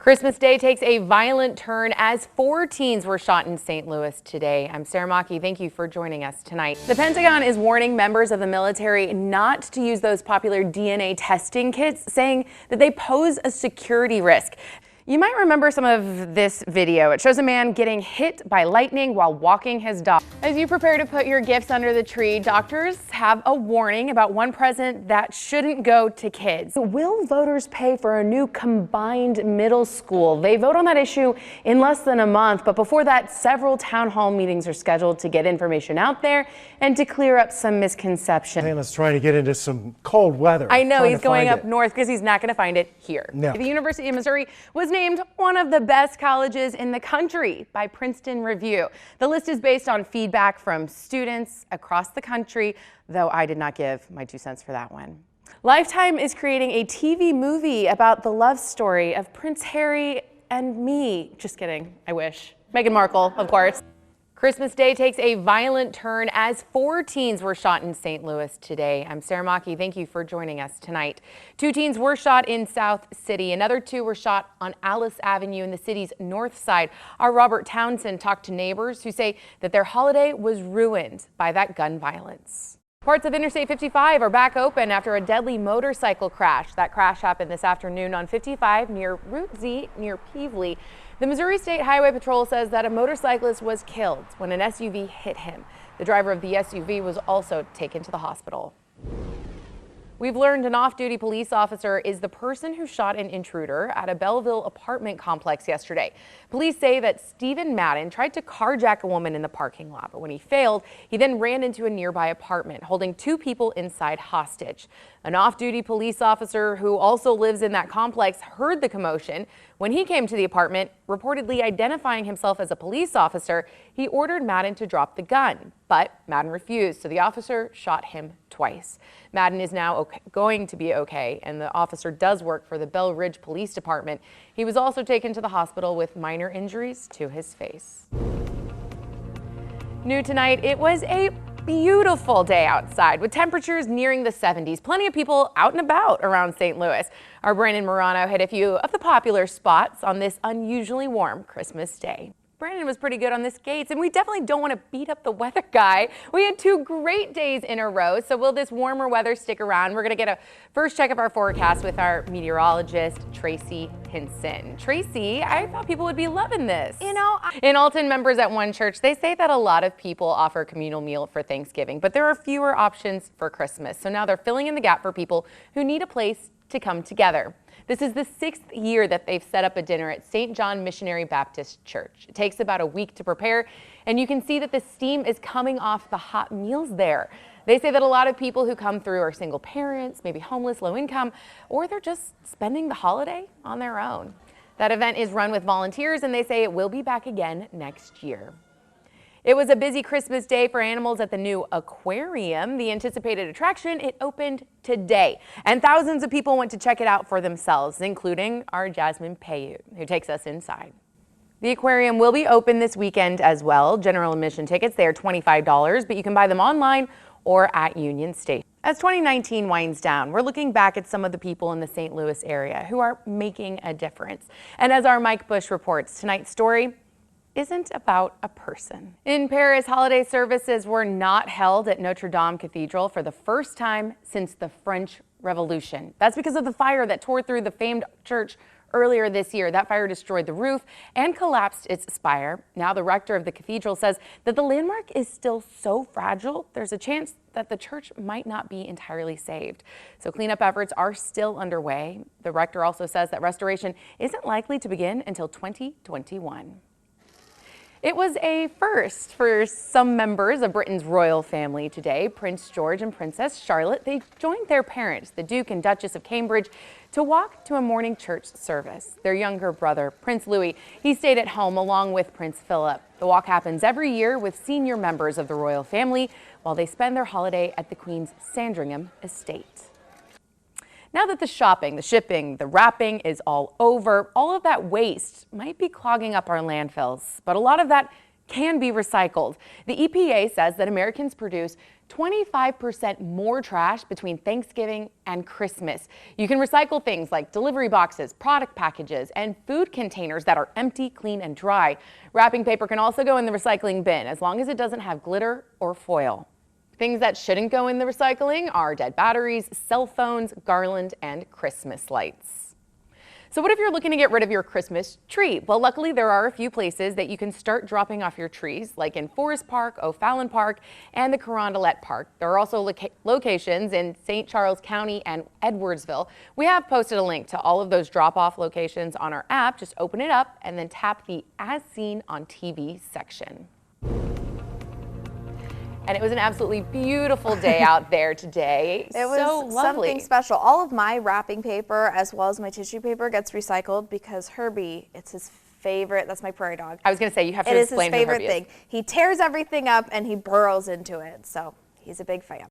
Christmas Day takes a violent turn as 4 teens were shot in St. Louis today. I'm Sara Machi. Thank you for joining us tonight. The Pentagon is warning members of the military not to use those popular DNA testing kits, saying that they pose a security risk. You might remember some of this video. It shows a man getting hit by lightning while walking his dog. As you prepare to put your gifts under the tree, doctors have a warning about one present that shouldn't go to kids. Will voters pay for a new combined middle school? They vote on that issue in less than a month, but before that, several town hall meetings are scheduled to get information out there and to clear up some misconceptions. Let's try to get into some cold weather. I know he's going up north because he's not going to find it here. No. The University of Missouri was named one of the best colleges in the country by Princeton Review. The list is based on feedback from students across the country, though I did not give my 2 cents for that one. Lifetime is creating a TV movie about the love story of Prince Harry and me. Just kidding, I wish. Meghan Markle, of course. Christmas Day takes a violent turn as 4 teens were shot in St. Louis today. I'm Sara Machi. Thank you for joining us tonight. 2 teens were shot in South City. Another 2 were shot on Alice Avenue in the city's north side. Our Robert Townsend talked to neighbors who say that their holiday was ruined by that gun violence. Parts of Interstate 55 are back open after a deadly motorcycle crash. That crash happened this afternoon on 55 near Route Z near Peevely. The Missouri State Highway Patrol says that a motorcyclist was killed when an SUV hit him. The driver of the SUV was also taken to the hospital. We've learned an off-duty police officer is the person who shot an intruder at a Belleville apartment complex yesterday. Police say that Stephen Madden tried to carjack a woman in the parking lot, but when he failed, he then ran into a nearby apartment, holding 2 people inside hostage. An off-duty police officer who also lives in that complex heard the commotion. When he came to the apartment, reportedly identifying himself as a police officer, he ordered Madden to drop the gun, but Madden refused, so the officer shot him twice. Madden is now going to be okay, and the officer does work for the Bell Ridge Police Department. He was also taken to the hospital with minor injuries to his face. New tonight, it was a beautiful day outside with temperatures nearing the 70s. Plenty of people out and about around St. Louis. Our Brandon Morano hit a few of the popular spots on this unusually warm Christmas day. Brandon was pretty good on the skates, and we definitely don't want to beat up the weather guy. We had 2 great days in a row, so will this warmer weather stick around? We're going to get a first check of our forecast with our meteorologist, Tracy Hinson. Tracy, I thought people would be loving this. You know, in Alton, members at one church, they say that a lot of people offer a communal meal for Thanksgiving, but there are fewer options for Christmas. So now they're filling in the gap for people who need a place to come together. This is the 6th year that they've set up a dinner at St. John Missionary Baptist Church. It takes about a week to prepare, and you can see that the steam is coming off the hot meals there. They say that a lot of people who come through are single parents, maybe homeless, low income, or they're just spending the holiday on their own. That event is run with volunteers, and they say it will be back again next year. It was a busy Christmas day for animals at the new aquarium. The anticipated attraction, it opened today, and thousands of people went to check it out for themselves, including our Jasmine Payute, who takes us inside. The aquarium will be open this weekend as well. General admission tickets, they are $25, but you can buy them online or at Union Station. As 2019 winds down, we're looking back at some of the people in the St. Louis area who are making a difference. And as our Mike Bush reports, tonight's story isn't about a person. In Paris, holiday services were not held at Notre Dame Cathedral for the first time since the French Revolution. That's because of the fire that tore through the famed church earlier this year. That fire destroyed the roof and collapsed its spire. Now the rector of the cathedral says that the landmark is still so fragile, there's a chance that the church might not be entirely saved. So cleanup efforts are still underway. The rector also says that restoration isn't likely to begin until 2021. It was a first for some members of Britain's royal family today. Prince George and Princess Charlotte, they joined their parents, the Duke and Duchess of Cambridge, to walk to a morning church service. Their younger brother, Prince Louis, he stayed at home along with Prince Philip. The walk happens every year with senior members of the royal family while they spend their holiday at the Queen's Sandringham estate. Now that the shopping, the shipping, the wrapping is all over, all of that waste might be clogging up our landfills, but a lot of that can be recycled. The EPA says that Americans produce 25% more trash between Thanksgiving and Christmas. You can recycle things like delivery boxes, product packages, and food containers that are empty, clean, and dry. Wrapping paper can also go in the recycling bin as long as it doesn't have glitter or foil. Things that shouldn't go in the recycling are dead batteries, cell phones, garland, and Christmas lights. So what if you're looking to get rid of your Christmas tree? Well, luckily there are a few places that you can start dropping off your trees, like in Forest Park, O'Fallon Park, and the Carondelet Park. There are also locations in St. Charles County and Edwardsville. We have posted a link to all of those drop-off locations on our app. Just open it up and then tap the As Seen on TV section. And it was an absolutely beautiful day out there today. It was so lovely. Something special. All of my wrapping paper as well as my tissue paper gets recycled because Herbie, it's his favorite. That's my prairie dog. I was going to say, you have to explain who Herbie is. It is his favorite thing. He tears everything up and he burrows into it. So he's a big fan.